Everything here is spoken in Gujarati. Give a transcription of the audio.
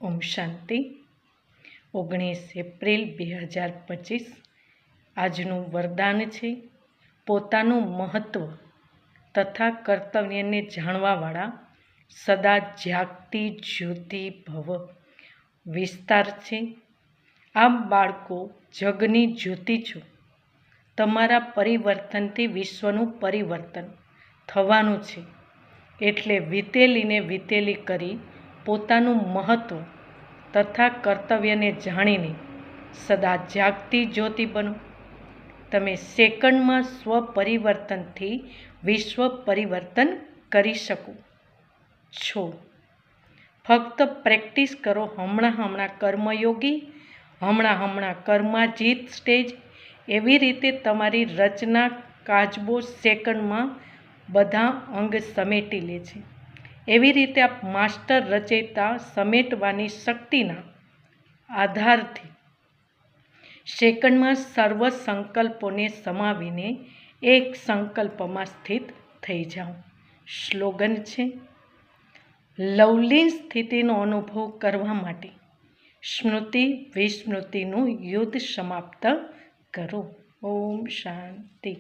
ઓમ શાંતિ. 19 એપ્રિલ 2025 આજનું વરદાન છે પોતાનું મહત્વ તથા કર્તવ્યને જાણવાવાળા સદા જાગતી જ્યોતિ ભવ. વિસ્તાર છે આપ બાળકો જગની જ્યોતિ છો. તમારા પરિવર્તનથી વિશ્વનું પરિવર્તન થવાનું છે. એટલે વીતેલીને વીતેલી કરી પોતાનું મહત્વ તથા કર્તવ્યને જાણીને સદા જાગતી જ્યોતિ બનો. તમે સેકન્ડમાં સ્વપરિવર્તનથી વિશ્વ પરિવર્તન કરી શકો છો. ફક્ત પ્રેક્ટિસ કરો. હમણાં કર્મયોગી, હમણાં કર્માજીત સ્ટેજ. એવી રીતે તમારી રચના કાચબો સેકન્ડમાં બધા અંગ સમેટી લે છે. એવી રીતે આપ માસ્ટર રચયિતા સમેટવાની શક્તિના આધારથી સેકન્ડમાં સર્વ સંકલ્પોને સમાવીને એક સંકલ્પમાં સ્થિત થઈ જાઓ. સ્લોગન છે લવલીન સ્થિતિનો અનુભવ કરવા માટે સ્મૃતિ વિસ્મૃતિનું યુદ્ધ સમાપ્ત કરો. ઓમ શાંતિ.